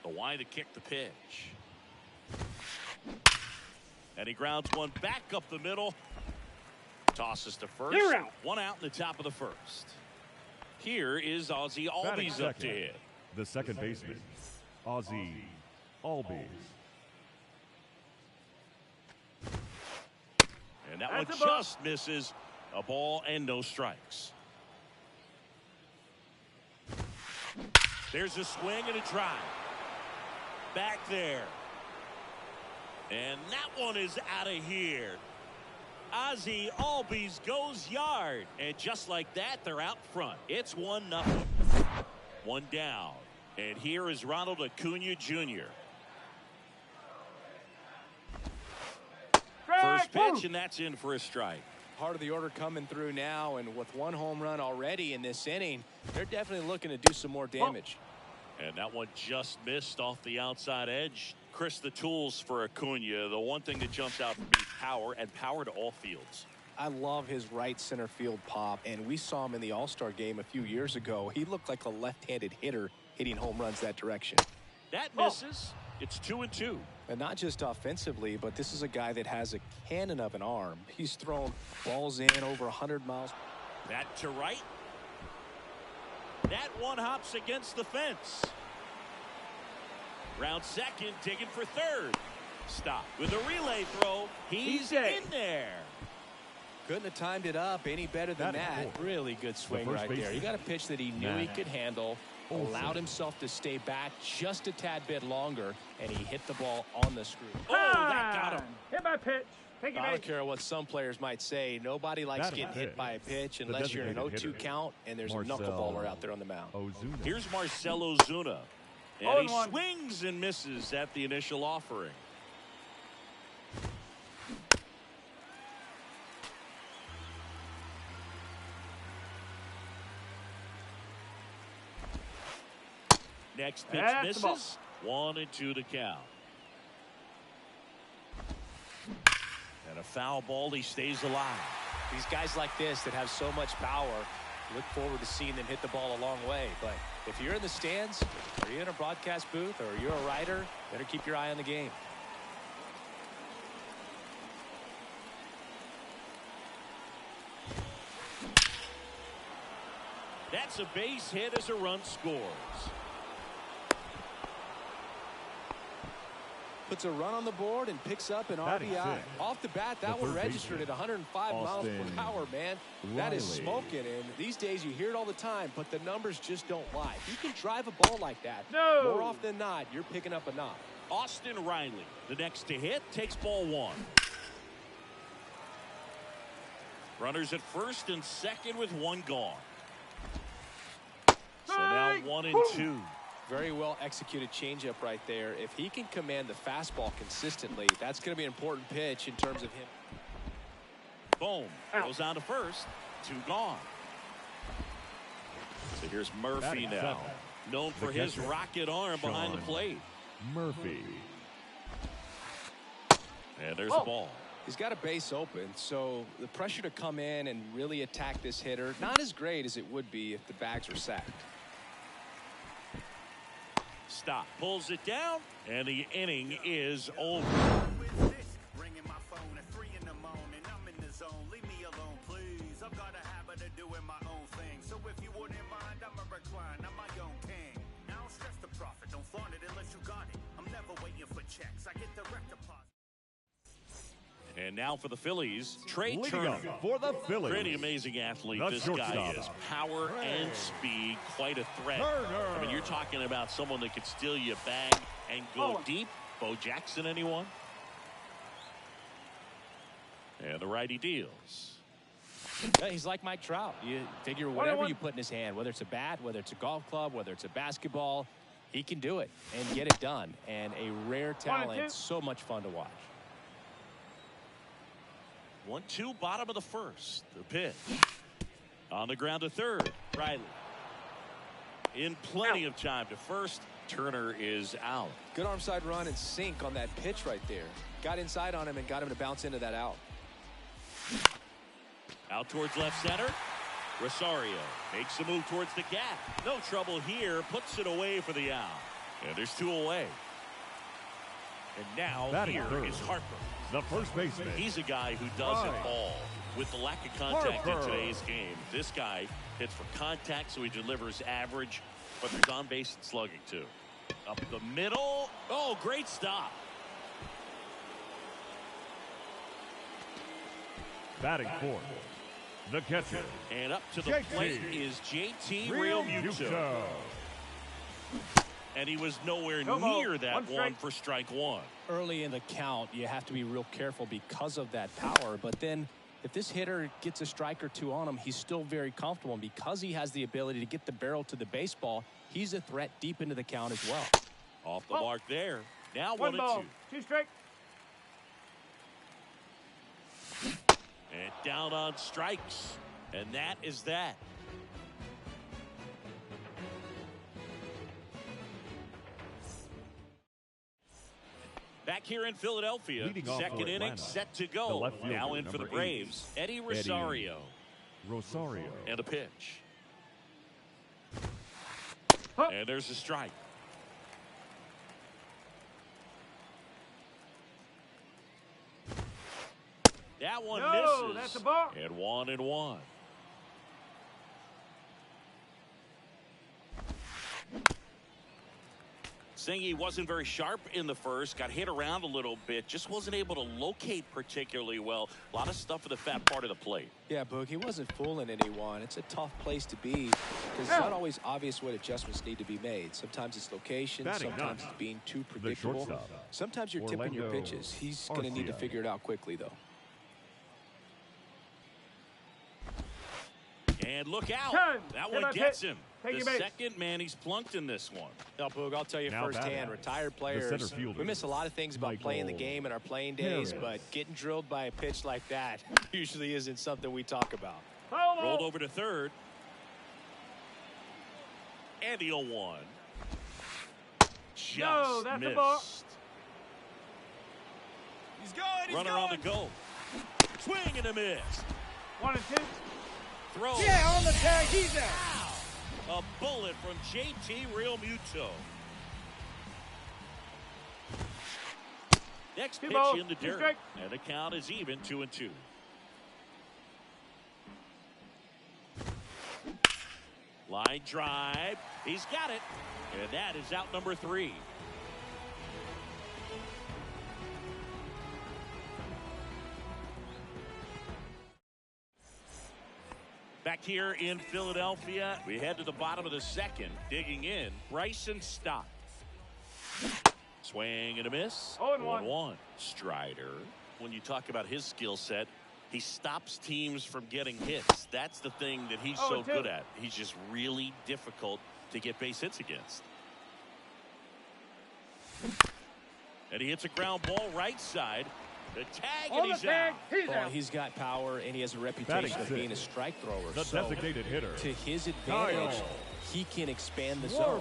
The wide to kick the pitch. And he grounds one back up the middle. Tosses to first. One out in the top of the first. Here is Ozzie Albies up to hit. The second baseman, Ozzie Albies. And that one just misses. A ball and no strikes. There's a swing and a drive. Back there. And that one is out of here. Ozzie Albies goes yard. And just like that, they're out front. It's 1-0. One down. And here is Ronald Acuna Jr. First pitch, and that's in for a strike. Heart of the order coming through now, and with one home run already in this inning, they're definitely looking to do some more damage. And that one just missed off the outside edge. Chris, the tools for Acuna, the one thing that jumps out for me, power, and power to all fields. I love his right center field pop, and we saw him in the All-Star game a few years ago. He looked like a left-handed hitter hitting home runs that direction. That misses. It's 2-2. And not just offensively, but this is a guy that has a cannon of an arm. He's thrown balls in over 100 miles. That to right. That one hops against the fence. Round second, digging for third. Stop. With a relay throw, he's in there. Couldn't have timed it up any better than that. Really good swing right there. He got a pitch that he knew he could handle. Allowed himself to stay back just a tad bit longer, and he hit the ball on the screw. Oh, that got him. Hit by pitch. I don't care what some players might say. Nobody likes getting hit by a pitch unless you're in an 0-2 count and there's a knuckleballer out there on the mound. Here's Marcell Ozuna. And he swings and misses at the initial offering. Next pitch misses. 1-2 to count. And a foul ball. He stays alive. These guys like this that have so much power, look forward to seeing them hit the ball a long way. But if you're in the stands, or you're in a broadcast booth, or you're a writer, better keep your eye on the game. That's a base hit as a run scores. Puts a run on the board and picks up an RBI. Off the bat, that one registered at 105 miles per hour, man. That is smoking, and these days you hear it all the time, but the numbers just don't lie. If you can drive a ball like that, more often than not, you're picking up a knock. Austin Riley, the next to hit, takes ball one. Runners at first and second with one gone. So now 1-2. Very well executed changeup right there. If he can command the fastball consistently, that's going to be an important pitch in terms of him. Boom. Goes on to first. 2 gone. So here's Murphy now. Known for his rocket arm behind the plate. Murphy. And there's the ball. He's got a base open, so the pressure to come in and really attack this hitter, not as great as it would be if the bags were sacked. Stop. Pulls it down, and the inning is over. Ringing my phone at 3 in the morning. I'm in the zone. Leave me alone, please. I've got a habit of doing my own thing. So if you wouldn't mind, I'm a recline. I'm my own king. Now don't stress the profit. Don't flaunt it unless you got it. I'm never waiting for checks. I get direct deposit. And now for the Phillies, Trey Turner. For the Phillies. Pretty amazing athlete The this guy shortstop. is. Power and speed, quite a threat. I mean, you're talking about someone that could steal you a bag and go deep. Bo Jackson, anyone? And the righty deals. Yeah, he's like Mike Trout. You figure whatever you put in his hand, whether it's a bat, whether it's a golf club, whether it's a basketball, he can do it and get it done. And a rare talent, so much fun to watch. 1-2, bottom of the first. The pitch. On the ground to third. Riley. In plenty of time to first. Turner is out. Good arm side run and sink on that pitch right there. Got inside on him and got him to bounce into that out. Out towards left center. Rosario makes a move towards the gap. No trouble here. Puts it away for the out. And there's 2 away. And now here is Harper. The first baseman. He's a guy who does it all. With the lack of contact in today's game, this guy hits for contact, so he delivers average, but there's on base and slugging too. Up the middle. Oh, great stop. Batting fourth, the catcher. And up to the plate is JT Realmuto. And he was nowhere near that one for strike 1. Early in the count, you have to be real careful because of that power. But then if this hitter gets a strike or 2 on him, he's still very comfortable. And because he has the ability to get the barrel to the baseball, he's a threat deep into the count as well. Off the mark there. Now 1 and 2. 2 strike. And down on strikes. And that is that. Back here in Philadelphia, second inning set to go. Now in for the Braves, Eddie Rosario. And a pitch. And there's a strike. That one misses. That's a ball. And 1-1. Singy wasn't very sharp in the first, got hit around a little bit, just wasn't able to locate particularly well. A lot of stuff at the fat part of the plate. Yeah, Boog, he wasn't fooling anyone. It's a tough place to be because it's not always obvious what adjustments need to be made. Sometimes it's location, sometimes it's being too predictable. Sometimes you're tipping your pitches. He's going to need to figure it out quickly, though. And look out. That one gets him. The second man he's plunked in this one. Now, Boog, I'll tell you firsthand, retired players, we miss a lot of things about playing the game in our playing days, but getting drilled by a pitch like that usually isn't something we talk about. Rolled over to third. And the 0-1. Just that's missed. a ball. He's going. Runner on the go. Swing and a miss. 1 and 2. Throw. Yeah, on the tag, he's out. A bullet from JT Realmuto. Next pitch in the dirt. And the count is even 2-2. Line drive. He's got it. And that is out number 3. Back here in Philadelphia, we head to the bottom of the second. Digging in, Bryson Stott. Swing and a miss. 0-1. Strider. When you talk about his skill set, he stops teams from getting hits. That's the thing that he's so good at. He's just really difficult to get base hits against. And he hits a ground ball right side. The tag, and he's out. Well, he's got power, and he has a reputation of being a strike thrower. The designated hitter. To his advantage, he can expand the zone.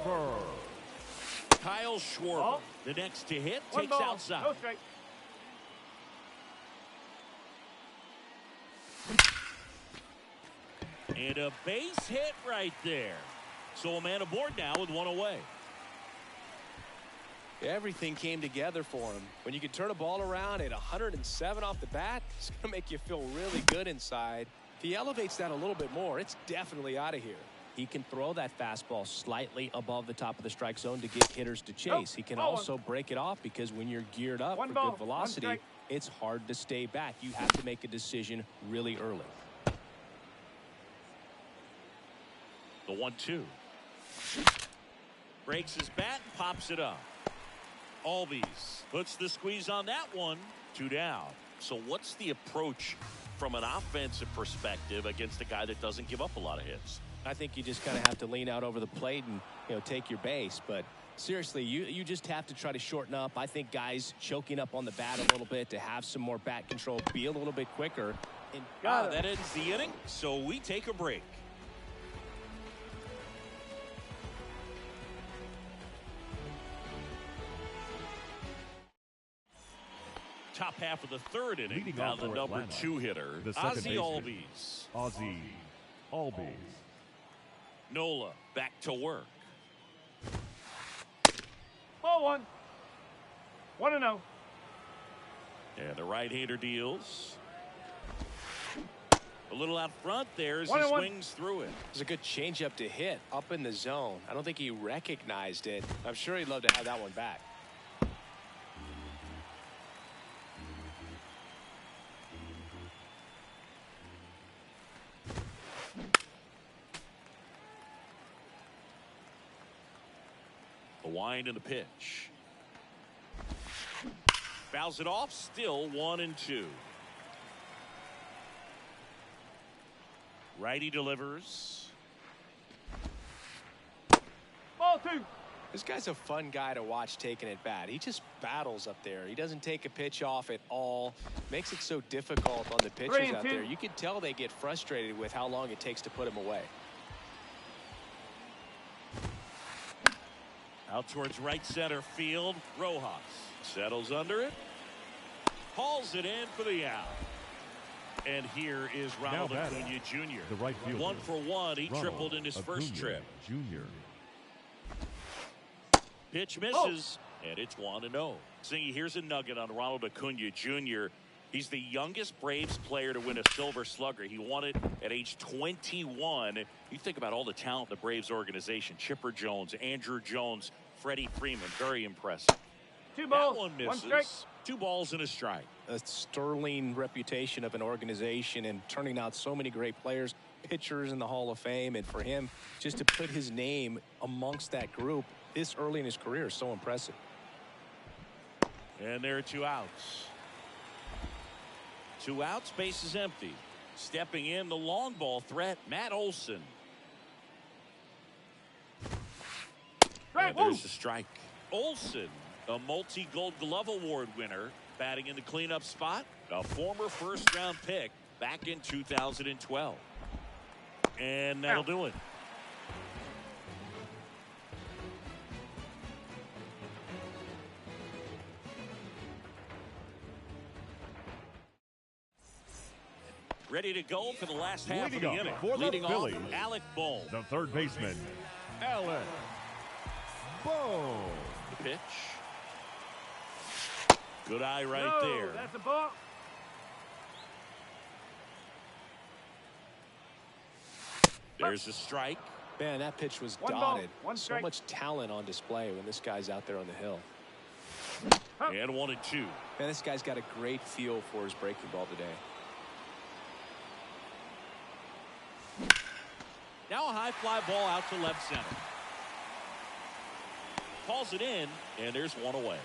Kyle Schwarber, the next to hit, takes outside. No strike. And a base hit right there. So a man aboard now with 1 away. Everything came together for him. When you can turn a ball around at 107 off the bat, it's going to make you feel really good inside. If he elevates that a little bit more, it's definitely out of here. He can throw that fastball slightly above the top of the strike zone to get hitters to chase. He can also break it off because when you're geared up for good velocity, it's hard to stay back. You have to make a decision really early. The 1-2. Breaks his bat and pops it up. Albies puts the squeeze on that one. 2 down. So what's the approach from an offensive perspective against a guy that doesn't give up a lot of hits? I think you just kind of have to lean out over the plate and take your base. But seriously, you just have to try to shorten up. I think guys choking up on the bat a little bit to have some more bat control, be a little bit quicker. And that ends the inning. So we take a break. Top half of the third inning. Now the number 2 hitter, Ozzie Albies. Nola back to work. 1-0. And the right-hander deals. A little out front there as he 1-1. swings through it. It's a good changeup to hit up in the zone. I don't think he recognized it. I'm sure he'd love to have that one back. The wind and the pitch. Fouls it off, still 1-2. Righty delivers. Ball 2. This guy's a fun guy to watch taking it bat. He just battles up there. He doesn't take a pitch off at all. Makes it so difficult on the pitchers out 3-2. there. You can tell they get frustrated with how long it takes to put him away. Out towards right center field. Rojas settles under it. Hauls it in for the out. And here is Ronald Acuna Jr. The right fielder. 1 for 1. He Ronald tripled in his first Acuna trip. Jr. Pitch misses, and it's 1-0. Singy, here's a nugget on Ronald Acuna Jr. He's the youngest Braves player to win a Silver Slugger. He won it at age 21. You think about all the talent in the Braves organization. Chipper Jones, Andrew Jones, Freddie Freeman. Very impressive. 2 balls. That one 1 strike. misses. 2 balls and a strike. A sterling reputation of an organization and turning out so many great players, pitchers in the Hall of Fame. And for him just to put his name amongst that group this early in his career is so impressive. And there are 2 outs. 2 outs, base is empty. Stepping in the long ball threat, Matt Olson. And there's the strike. Olson, a multi-Gold Glove Award winner, batting in the cleanup spot. A former first-round pick back in 2012. And that'll do it. Ready to go for the last half of the inning. Leading off, Alec Bohm. The third baseman, Alec Bohm. The pitch. Good eye right there. That's a ball. There's a strike. Man, that pitch was 1 ball, dotted. 1 So strike. much talent on display when this guy's out there on the hill. And 1-2. Man, this guy's got a great feel for his breaking ball today. Now a high fly ball out to left center. Calls it in, and there's 1 away.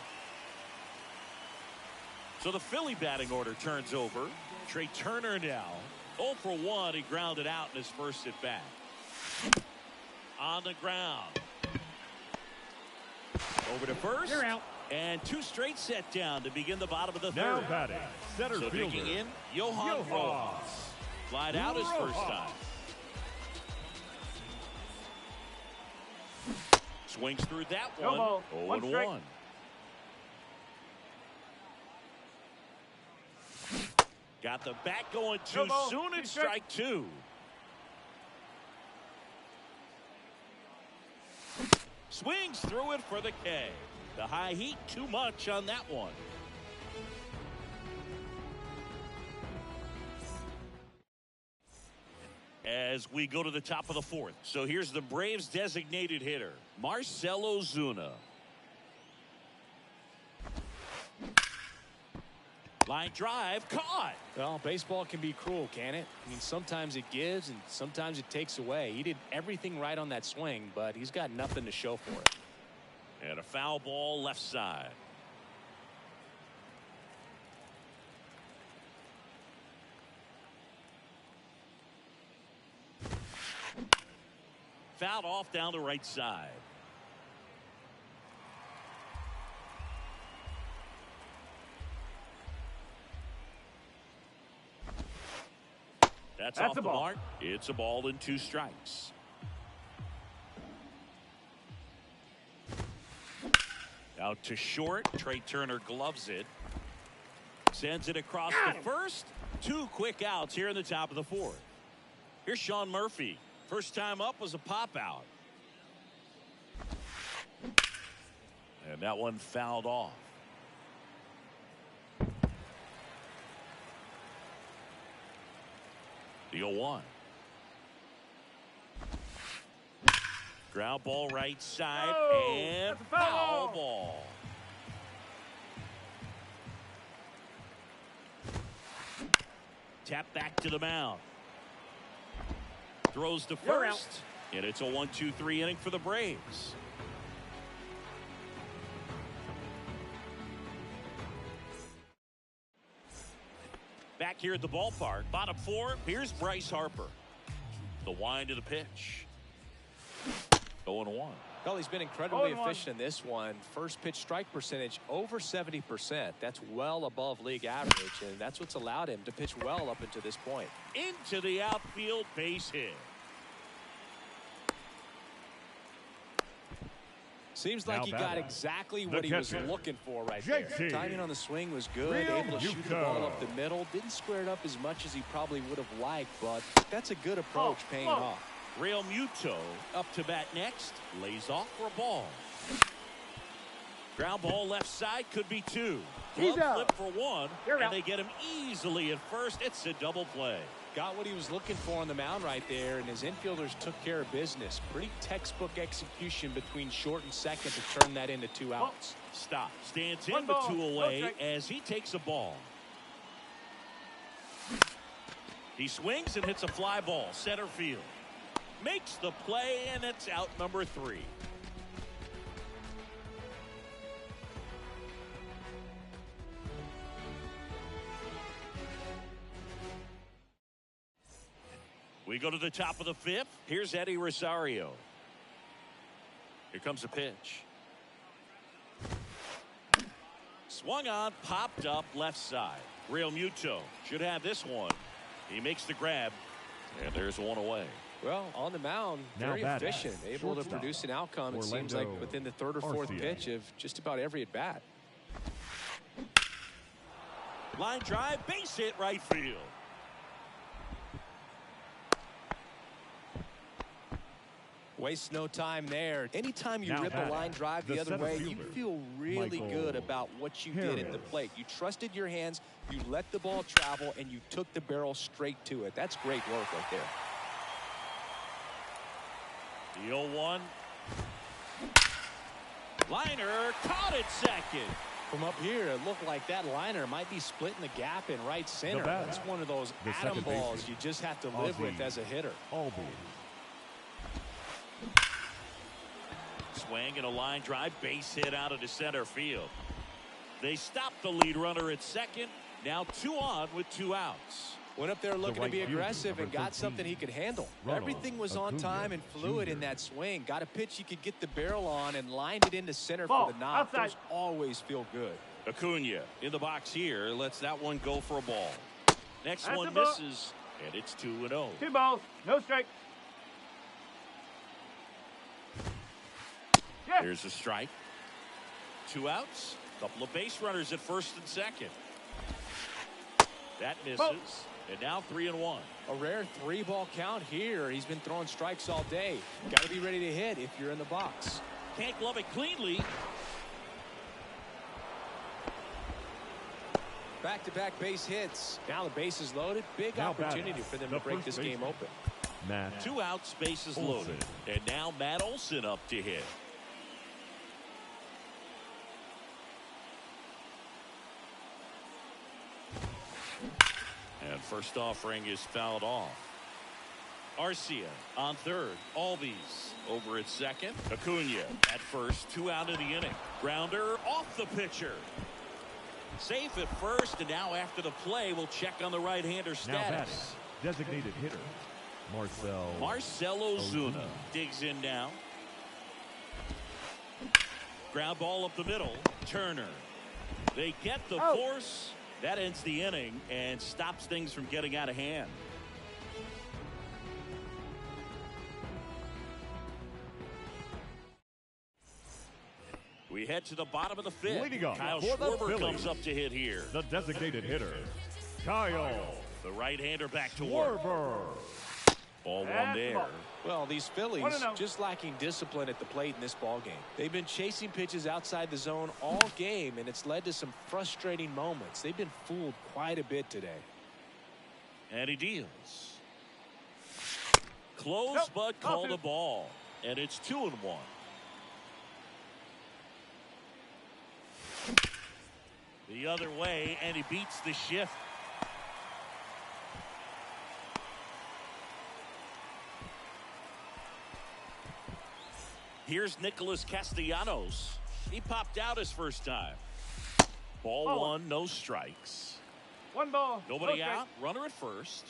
So the Philly batting order turns over. Trey Turner now 0 for 1. He grounded out in his first at bat. On the ground. Over to first. You're out. And 2 straight set down to begin the bottom of the Now third. batting, center So fielder, digging in, Johan Rojas. Flied out his first time. Swings through that No one. ball. 1 strike. 0-1. Got the bat going too No ball. soon. 2 It's strike. strike 2. Swings through it for the K. The high heat too much on that one. As we go to the top of the 4th. So here's the Braves designated hitter, Marcell Ozuna. Line drive caught. Well, baseball can be cruel, can it? I mean, sometimes it gives and sometimes it takes away. He did everything right on that swing, but he's got nothing to show for it. And a foul ball left side. Fouled off down the right side. That's off a the ball. mark. It's a ball and 2 strikes. Out to short. Trey Turner gloves it. Sends it across the first. 2 quick outs here in the top of the 4th. Here's Sean Murphy. First time up was a pop out. And that one fouled off. The 0-1. Ground ball right side and that's a foul ball. Tap back to the mound. Throws to first. And it's a 1-2-3 inning for the Braves. Back here at the ballpark, bottom 4, here's Bryce Harper. The wind of the pitch. 0-1. Well, he's been incredibly efficient in this one. First pitch strike percentage over 70%. That's well above league average, and that's what's allowed him to pitch well up until this point. Into the outfield, base hit. Seems like he got exactly what he was looking for right there. Timing on the swing was good. Able to shoot the ball up the middle. Didn't square it up as much as he probably would have liked, but that's a good approach paying off. Real Muto up to bat next. Lays off for a ball. Ground ball left side, could be 2. Glove flip for 1, and they get him easily at first. It's a double play. Got what he was looking for on the mound right there, and his infielders took care of business. Pretty textbook execution between short and second to turn that into 2 outs. Stop. Stands in with 2 away as he takes a ball. He swings and hits a fly ball. Center field. Makes the play, and it's out number 3. We go to the top of the 5th. Here's Eddie Rosario. Here comes the pitch. Swung on, popped up left side. Real Muto should have this one. He makes the grab, and there's 1 away. Well, on the mound, very efficient, able to produce an outcome, it seems like, within the 3rd or 4th pitch of just about every at-bat. Line drive, base hit right field. Waste no time there. Anytime you rip a line drive the other way, you feel really good about what you did at the plate. You trusted your hands, you let the ball travel, and you took the barrel straight to it. That's great work right there. The 0-1. Liner caught it second. From up here, it looked like that liner might be splitting the gap in right center. That's one of those atom balls you just have to live with as a hitter. Swing and a line drive, base hit out of the center field. They stopped the lead runner at second. Now 2 on with 2 outs. Went up there looking to be aggressive and got something he could handle. Everything was on time and fluid in that swing. Got a pitch he could get the barrel on and lined it into center for the knock. Those always feel good. Acuna in the box here. Lets that one go for a ball. Next one misses, and it's 2-0. 2 balls, no strike. Here's a strike. 2 outs. Couple of base runners at first and second. That misses. And now 3-1. A rare 3-ball count here. He's been throwing strikes all day. Got to be ready to hit if you're in the box. Can't glove it cleanly. Back-to-back base hits. Now the base is loaded. Big opportunity for them to break this game open. 2 outs, bases loaded. And now Matt Olson up to hit. And first offering is fouled off. Arcia on third. Albies over at second. Acuna at first. 2 out of the inning. Grounder off the pitcher. Safe at first, and now after the play, we'll check on the right-hander status. Designated hitter Marcell Ozuna digs in now. Ground ball up the middle. Turner. They get the force. That ends the inning and stops things from getting out of hand. We head to the bottom of the 5th. Leading off Kyle for the Schwarber Phillies, comes up to hit here. the designated hitter, Kyle The right-hander back to work. Schwarber. Ball 1 there. Well, these Phillies just lacking discipline at the plate in this ball game. They've been chasing pitches outside the zone all game, and it's led to some frustrating moments. They've been fooled quite a bit today. And he deals. Close, Nope. but call the ball. And it's 2-1. The other way, and he beats the shift. Here's Nicholas Castellanos. He popped out his first time. Ball one, no strikes. One ball. Nobody no out. Runner at first.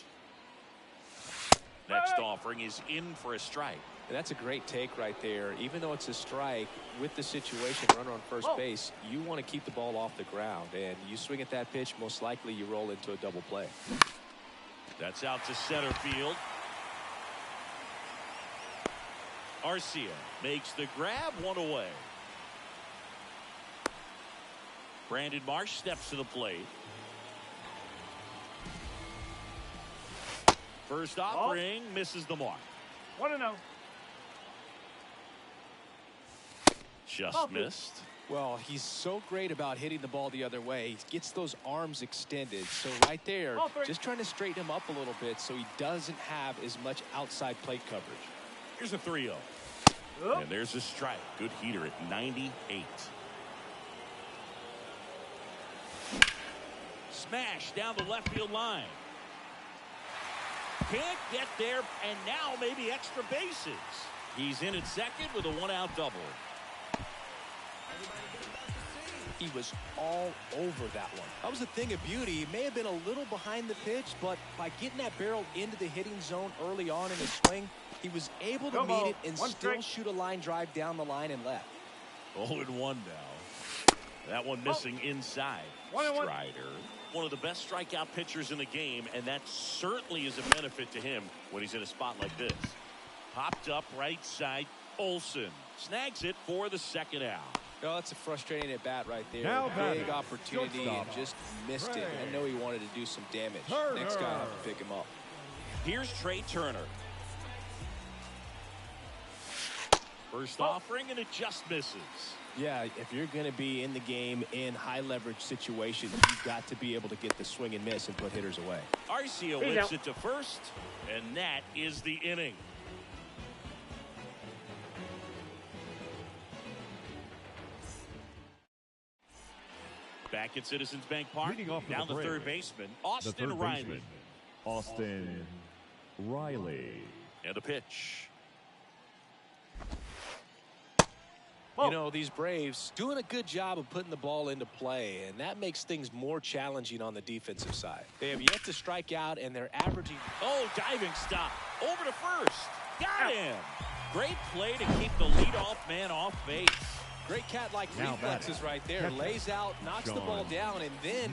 Next offering is in for a strike. And that's a great take right there. Even though it's a strike, with the situation, runner on first base, you want to keep the ball off the ground. And you swing at that pitch, most likely you roll into a double play. That's out to center field. Arcia makes the grab, one away. Brandon Marsh steps to the plate. First offering misses the mark. 1-0. Just missed. Well, he's so great about hitting the ball the other way. He gets those arms extended. So right there, just trying to straighten him up a little bit so he doesn't have as much outside plate coverage. Here's a 3-0. And there's a strike. Good heater at 98. Smash down the left field line. Can't get there, and now maybe extra bases. He's in at second with a one-out double. He was all over that one. That was a thing of beauty. He may have been a little behind the pitch, but by getting that barrel into the hitting zone early on in his swing, he was able to meet it and still shoot a line drive down the line and left. 0-1 now. That one missing inside. Strider, one of the best strikeout pitchers in the game, and that certainly is a benefit to him when he's in a spot like this. Popped up right side. Olsen snags it for the second out. Oh, that's a frustrating at bat right there. Now Big opportunity and just missed it. I know he wanted to do some damage. Next guy will have to pick him up. Here's Trey Turner. First offering, and it just misses. Yeah, if you're going to be in the game in high leverage situations, you've got to be able to get the swing and miss and put hitters away. Arcia whips it to first, and that is the inning. Back at Citizens Bank Park, down the third baseman, Austin Riley. Austin Riley. And a pitch. You know, these Braves doing a good job of putting the ball into play, and that makes things more challenging on the defensive side. They have yet to strike out, and they're averaging. Oh, diving stop. Over to first. Got him. Great play to keep the leadoff man off base. Great cat-like reflexes right there. Lays out, knocks the ball down, and then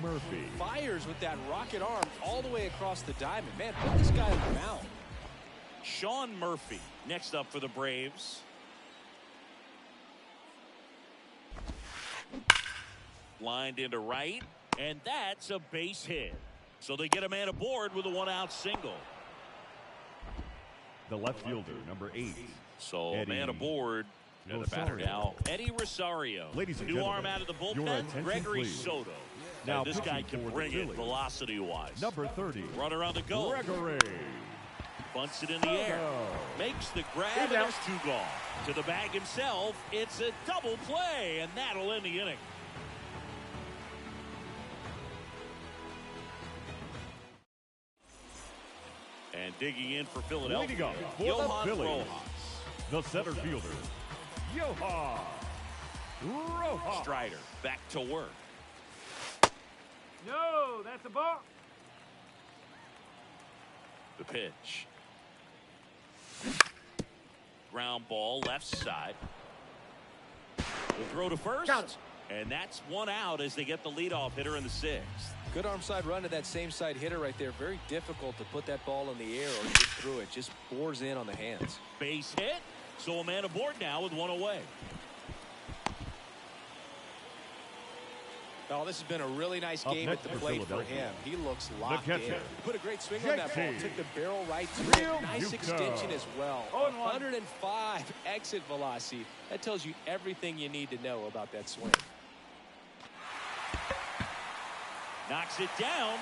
fires with that rocket arm all the way across the diamond. Man, put this guy on the mound. Sean Murphy next up for the Braves. Lined into right, and that's a base hit. So they get a man aboard with a one-out single. The left fielder, number 8. So a man aboard. And the batter now, Eddie Rosario. Ladies and New gentlemen, arm out of the your bullpen, attention, Gregory please. Soto. Now this guy pitching can for bring the it Phillies. velocity-wise. Number 30. Runner on the go. Gregory. Bunts it in the air. Makes the grab, and there's two gone. To the bag himself, it's a double play, and that'll end the inning. And digging in for Philadelphia, Leading up for Johan the Phillies, Rojas. the center fielder, Johan Rojas. Strider back to work. No, that's a ball. The pitch. Ground ball left side. Will throw to first. And that's one out as they get the leadoff hitter in the sixth. Good arm side run to that same side hitter right there. Very difficult to put that ball in the air or get through it. Just bores in on the hands. Base hit. So a man aboard now with one away. Oh, this has been a really nice Up game at next the for plate for Philadelphia. him. He looks locked in. catcher, Put a great swing on that ball. JT. Took the barrel right to it. Nice Mucho. extension as well. 0-1. 105 exit velocity. That tells you everything you need to know about that swing. Knocks it down.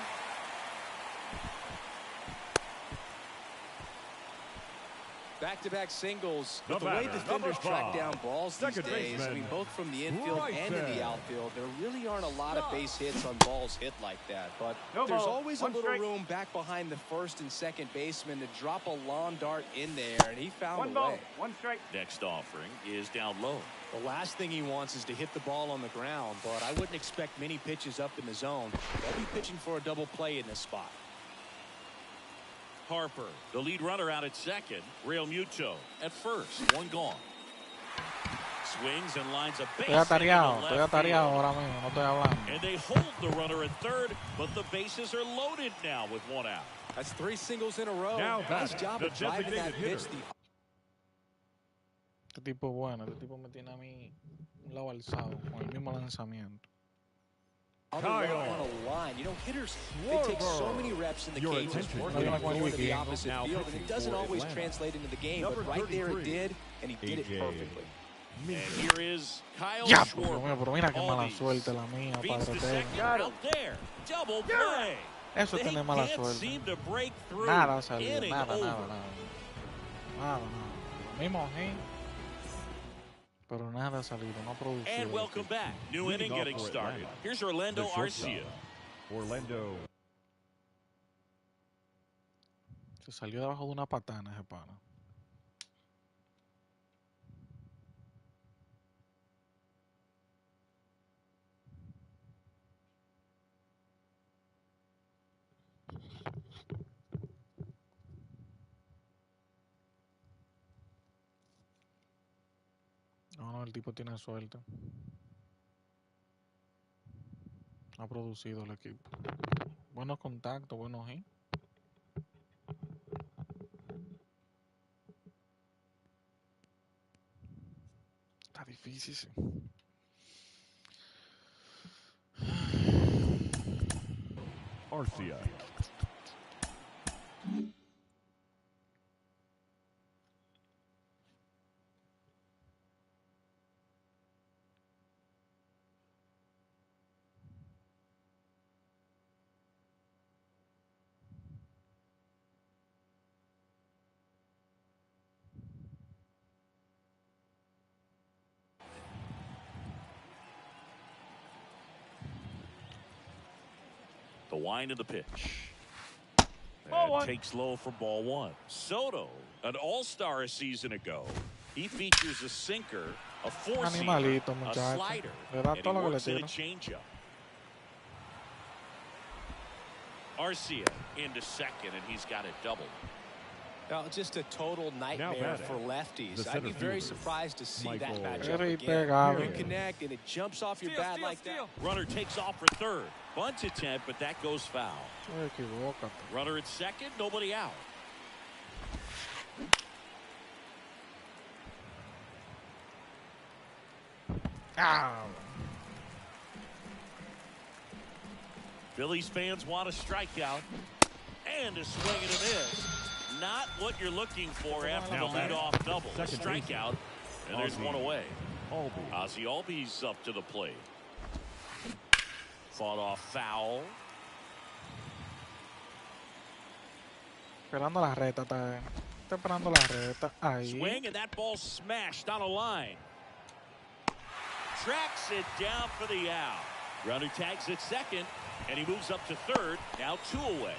Back-to-back singles. The With the way batter, defenders number track 5. down balls these Second days, I baseman, mean, both from the infield right and in the there. outfield, there really aren't a lot of base hits on balls hit like that. But No there's ball. always a One little strike. room back behind the first and second baseman to drop a lawn dart in there, and he found One a ball. way. One strike. Next offering is down low. The last thing he wants is to hit the ball on the ground, but I wouldn't expect many pitches up in the zone. They'll be pitching for a double play in this spot. Harper, the lead runner out at second. Real Mucho at first. One gone. Swings and lines a base. Estoy atareado ahora mismo, no estoy hablando. And they hold the runner at third, but the bases are loaded now with one out. That's 3 singles in a row. Now Nice batting, job the of driving that designated pitch. hitter. Este tipo es bueno, este tipo me tiene a mí un lado alzado con el mismo lanzamiento. Other runner on a line. You know, hitters, they take so many reps in the cages working on going to the opposite field, and it doesn't always translate into the game, but right there it did, and he did it perfectly. And here is Kyle Ya, Schwarber. pero mira qué mala Albies suerte la mía, beats padre the eterno. second out there. Double play. Eso es They tener mala can't suerte. seem to break through. Nada ha salido, Inning nada. over. Nada. Me mojé, pero nada ha salido, no ha producido. And welcome back. New Leading inning off getting for started. Atlanta, Here's Orlando the shortstop, Arcia. Orlando. Se salió debajo de una patana ese pana. No, el tipo tiene suerte. Ha producido el equipo. Buenos contactos, buenos hits. Está difícil, sí. Arcia. The wind of the pitch. Ball And one. takes low for ball one. Soto, an all-star a season ago. He features a sinker, a four-seamer, Animalito, a muchacho. slider, Le da and he todo lo que le works in a tira. changeup. Arcia into second, and he's got it doubled. Now, just a total nightmare batting, for lefties. the I'd be center very fielder, surprised to see that Michael. matchup Very again. pegado. You connect, and it jumps off your bat like that. Runner takes off for third. Bunt attempt, but that goes foul. Equivócate. Runner at second, nobody out. Ah, Phillies fans want a strikeout and a swing and a miss. Not what you're looking for after the Now batting, leadoff double. A second strikeout, and there's Albies. one away. Albies. Ozzie Albies up to the plate. Fought off foul. esperando la reta, está esperando la reta. Ahí. Swing, and that ball smashed on a line. Tracks it down for the out. Runner tags at second, and he moves up to third. Now 2 away.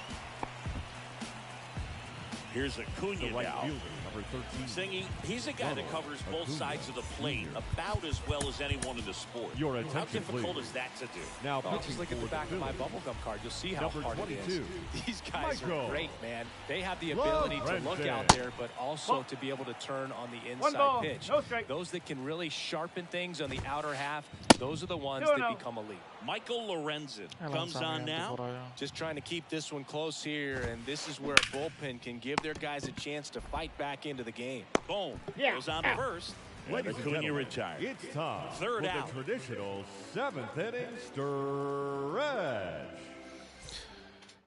Here's Acuna The right now. fielder, number 13. Singy, he's a guy that covers both sides of the plate about as well as anyone in the sport. Your How attention, difficult please. is that to do? Now Oh, pitching just look at for the back of my Phillies, bubblegum card. You'll see how number hard it is. 22. These guys Michael. are great, man. They have the Love ability to look Brenton. out there, but also to be able to turn on the One inside ball, pitch. no strike. Those that can really sharpen things on the outer half, those are the ones 2-0. that become elite. Michael Lorenzen El comes on lanzamiento now. por allá. Just trying to keep this one close here, and this is where a bullpen can give their guys a chance to fight back into the game. Boom. Yeah. Goes on to first. And Ladies and Acuna gentlemen, retired. it's time Third for out. the traditional 7th inning stretch.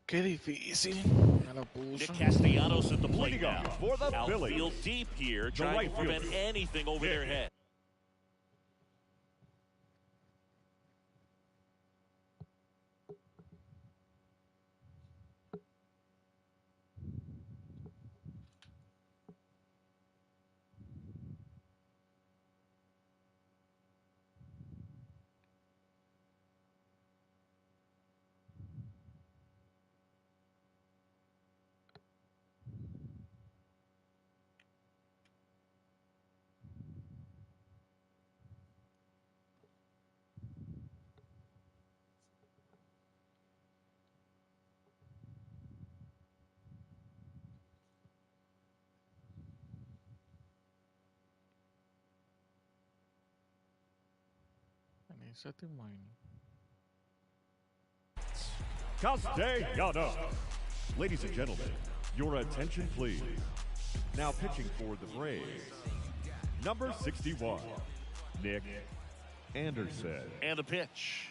Qué difícil. Me la puso. Nick Castellanos at the plate Leading now. off for the Outfield Phillies, deep here, the trying right to prevent fielder, anything over their head. Séptimo inning. Castellanos. Ladies and gentlemen, your attention please. Now pitching for the Braves, number 61, Nick Anderson. And the pitch.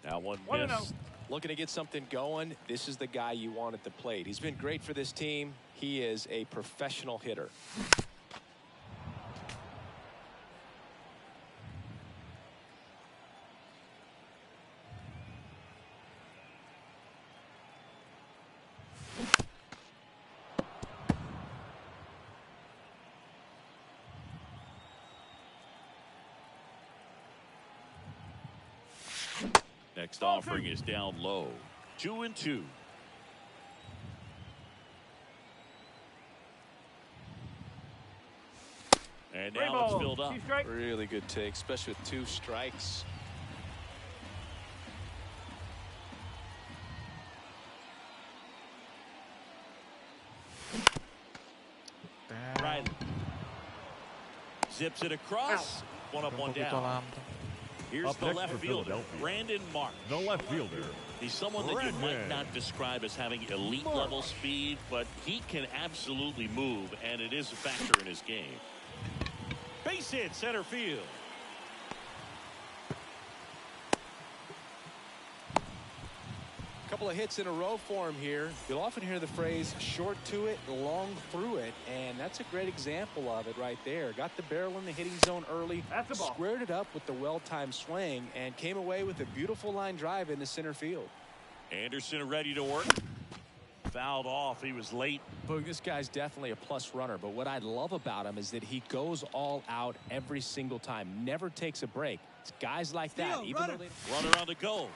Now one 1-0. missed. Looking to get something going. This is the guy you want at the plate. He's been great for this team. He is a professional hitter. Next offering is down low. 2-2. And now it's filled up. Really good take, especially with 2 strikes. Riley zips it across. One up, one down. Here's Up the next left for fielder, Philadelphia, Brandon Marsh. the left fielder. He's someone that you might not describe as having elite level speed, but he can absolutely move, and it is a factor in his game. Base hit, center field. Couple of hits in a row for him here. You'll often hear the phrase short to it, long through it, and that's a great example of it right there. Got the barrel in the hitting zone early, That's a ball. squared it up with the well-timed swing, and came away with a beautiful line drive into center field. Anderson ready to work. Fouled off. He was late. Boog, this guy's definitely a plus runner, but what I love about him is that he goes all out every single time, never takes a break. It's guys like that, even though they... Runner on the go.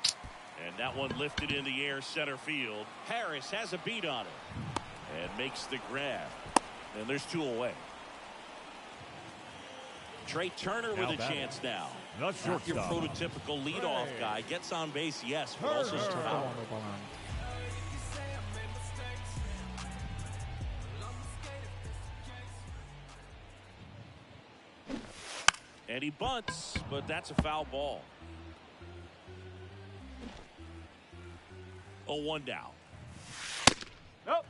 And that one lifted in the air, center field. Harris has a beat on it and makes the grab. And there's 2 away. Trey Turner with a chance now. Not Not your shortstop. prototypical leadoff guy. Gets on base, yes, but also struck out. And he bunts, but that's a foul ball. 0-1 down. Nope.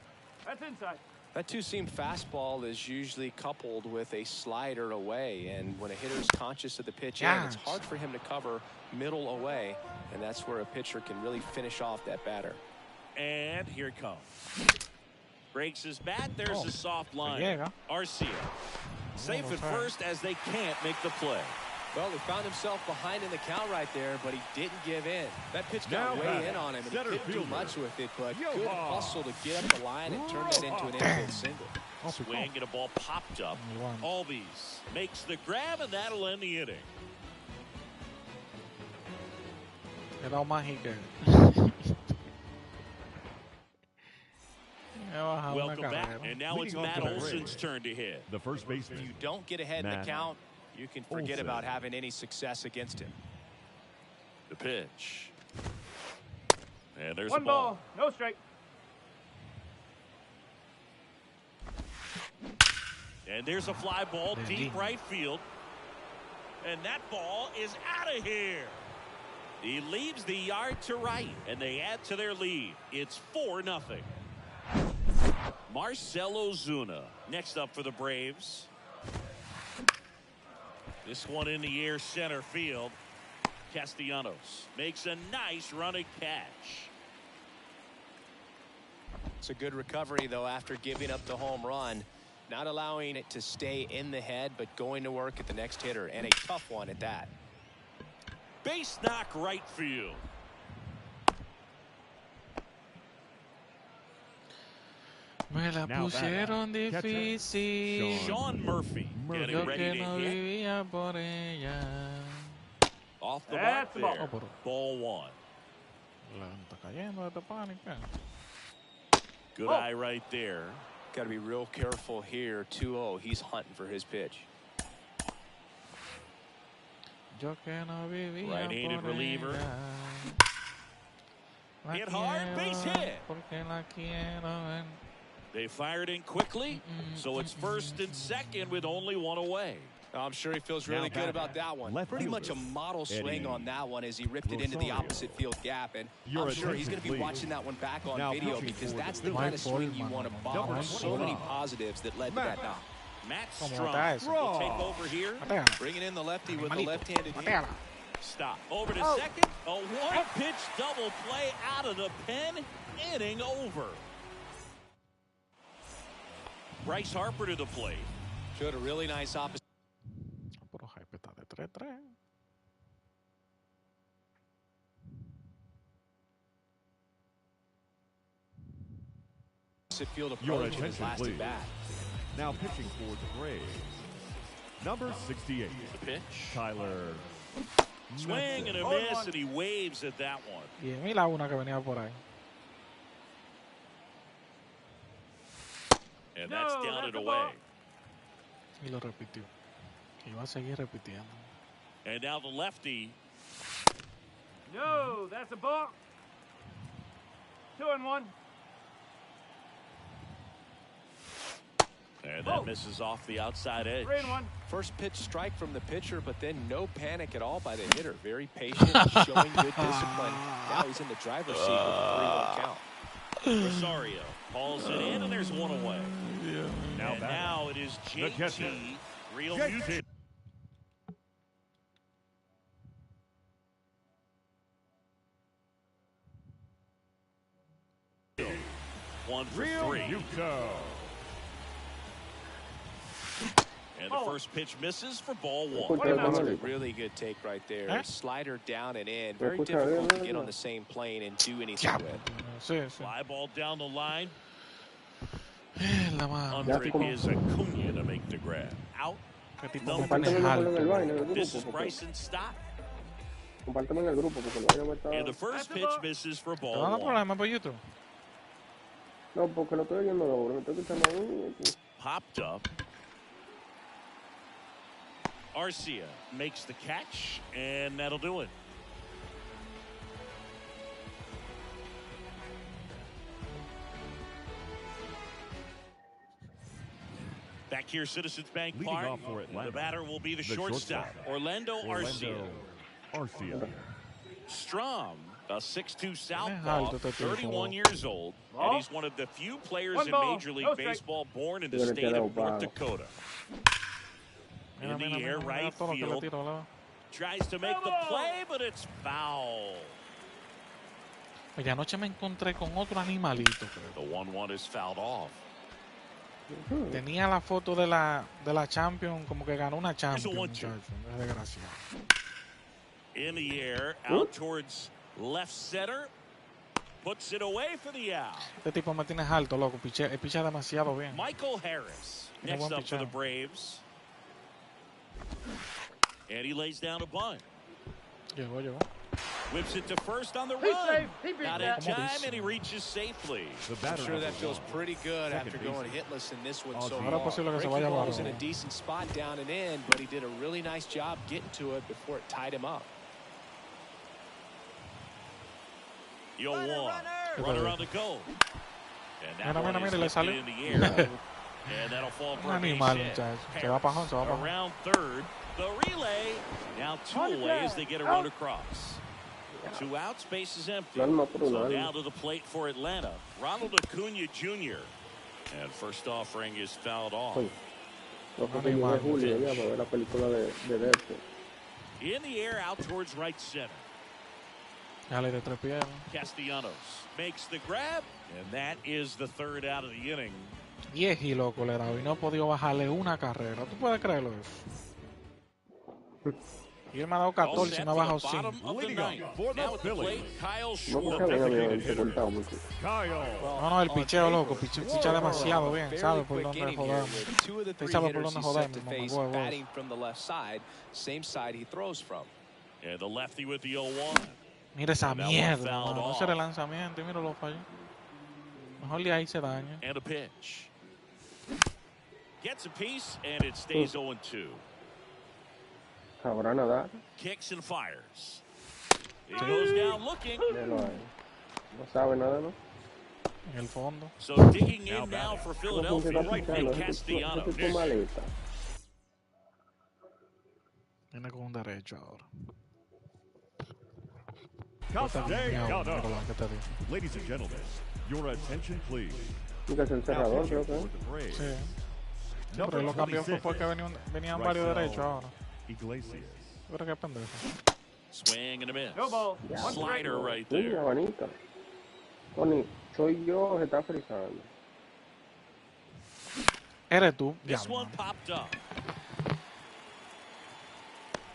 That's inside. That 2-seam fastball is usually coupled with a slider away, and when a hitter's conscious of the pitch in, it's hard for him to cover middle away, and that's where a pitcher can really finish off that batter. And here it comes. Breaks his bat. There's a soft line. Arcia safe at first as they can't make the play. Well, he found himself behind in the count right there, but he didn't give in. That pitch got way in on him, and he couldn't do much with it, but good hustle to get up the line and turn that into an infield single. Swing and a ball popped up. Albies makes the grab, and that'll end the inning. Era más higuera. Welcome back, and now it's Leading off Matt the Braves. Olson's turn to hit. The first baseman. If you don't get ahead in the Matt count, you can forget Olson. about having any success against him. The pitch. And there's 1 a ball. ball. No strike. And there's a fly ball deep right field. And that ball is out of here. He leaves the yard to right, and they add to their lead. It's 4-0. Marcell Ozuna next up for the Braves. This one in the air, center field. Castellanos makes a nice running catch. It's a good recovery, though, after giving up the home run. Not allowing it to stay in the head, but going to work at the next hitter, and a tough one at that. Base knock right field. Me la Now pusieron batting, catcher, difícil. Sean Murphy getting Yo ready que to no hit. vivía por ella. Off the That's mark the there. Ball 1. La está cayendo de pánica. Good eye right there. Got to be real careful here. 2-0. He's hunting for his pitch. Yo que no vivía Right-handed por reliever. ella. La Hit hard, base quiero hit. porque la quiero ver. They fired in quickly, so it's first and second with only 1 away. I'm sure he feels really good about that one. Pretty much a model swing on that one as he ripped it into the opposite field gap. And I'm sure he's going to be watching that one back on video because that's the kind of swing you want to bomb. There's so many positives that led to that knock. Matt Strong will take over here. Bringing in the lefty with the left-handed hand. Stop. Over to second. A one-pitch double play out of the pen. Inning over. Bryce Harper to the plate. Showed a really nice opposite field approach in his last at bat. Now pitching for the Braves, number 68, The pitch. Tyler. Swing and a miss, and he waves at that one. Y mira una que venía por ahí. And that's down and away. Y lo repitió. Y va a seguir repitiendo. And now the lefty. No, that's a ball. 2-1. And that misses off the outside edge. 3-1. First pitch strike from the pitcher, but then no panic at all by the hitter. Very patient, showing good discipline. Now he's in the driver's seat with a 3-1 count. Rosario hauls it in, and there's one away. Yeah. Now it is JT. Real music. One for three. And the first pitch misses for ball one. That's a really good take right there. Slider down and in. Very difficult to get on the same plane and do anything with. Fly ball down the line. Under it is Acuna to make the grab. Out. This is Bryson Stott. And the first pitch misses for ball one. No, porque lo estoy viendo ahora, me estoy escuchando ahí. Popped up. Arcia makes the catch, and that'll do it. Back here, Citizens Bank Park. The batter will be the shortstop, Orlando Arcia. Strom, a 6'2" southpaw, 31 years old, and he's one of the few players in Major League Baseball born in the state of North Dakota. In the air, right field. Tries to make the play, but it's foul. Oye, anoche me encontré con otro animalito. The 1-1 is fouled off. Tenía la foto de la Champions, como que ganó una Champions, muchacho. Es desgraciado. In the air, out towards left center. Puts it away for the out. Este tipo me tiene alto, loco. Picha demasiado bien. Michael Harris, next up for the Braves. And he lays down a bunt. Llegó. Whips it to first on the run. Not in time, and he reaches safely. I'm sure that feels pretty good after going hitless in this one so far. Ricky Ball was in a decent spot down and in, but he did a really nice job getting to it before it tied him up. 0-1. Runner on the go. And that one is lifted in the air. And that'll fall for a base hit. Around third. The relay. Now two away as they get a run across. 2 outs, base is empty. So now to the plate for Atlanta. Ronald Acuna Jr. And first offering is fouled off. In the air, out towards right center. Castellanos makes the grab, and that is the third out of the inning. Y loco le da y no ha podido bajarle una carrera. ¿Tú puedes creerlo eso? Y él me ha dado 14 y no ha bajado 5. No, el picheo, loco. Picha demasiado bien. Sabe por dónde joder. Él sabe por dónde joder. Mira esa mierda. No se le lanzamiento. Y mira lo falló. Mejor de ahí se daña. And a pitch. Gets a piece, and it stays 0-2. Sabrá nadar. Kicks and fires. He goes down looking. No sabe nada, ¿no? En el fondo. So digging in now for Philadelphia, right field, Castellanos. Viene con un derecho ahora. Ladies and gentlemen, your attention please. Y que es el cerrador, creo que. Sí. Pero lo cambió fue porque venían varios derechos ahora. Iglesias. Pero qué pendejo. Swing and a miss. No ball. One Slider right Uy, there. abanica. Tony, soy yo, se está frizando. Eres tú. This Diablo, one mano. popped up.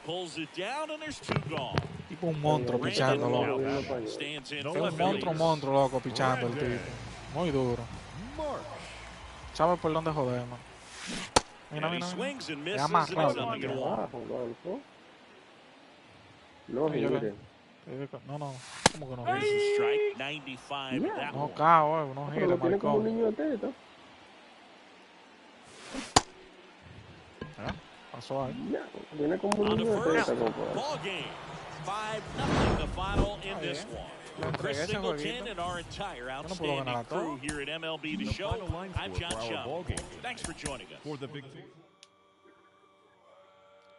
Pulls it down and there's 2 gone. Tipo un monstruo pichando, loco. Stands in Es for un monstruo, Phillies. monstruo, loco, pichando el tipo. Muy duro. ¿Sabe por dónde joder, man? Mira, And he mira, mira. swings and Ya misses más and it's rápido. 0-1. Abajo, Manso. No Ay, yo gire. No, no. ¿Cómo que no? There's a strike. 95 Yeah. that No one. cao, no Pero gire, lo tiene como un maricón. niño de teta. Pasó ahí. Ya, tiene como un On to niño de first. teta, compadre. Ball game. 5-0 the final in Oh, this yeah. one. Le For Chris entregué ese Singleton jueguito. and our entire no puedo outstanding ganar a crew todos. here at MLB The The Show, final line I'm score John for our Shum. ball game Thanks for joining us. for the victory.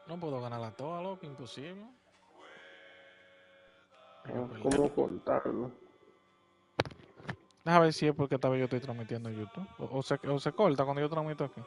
No puedo ganar a todas, loco, imposible. ¿Cómo contarlo? Déjame ver si es porque esta vez yo estoy transmitiendo en YouTube. O se corta cuando yo transmito aquí.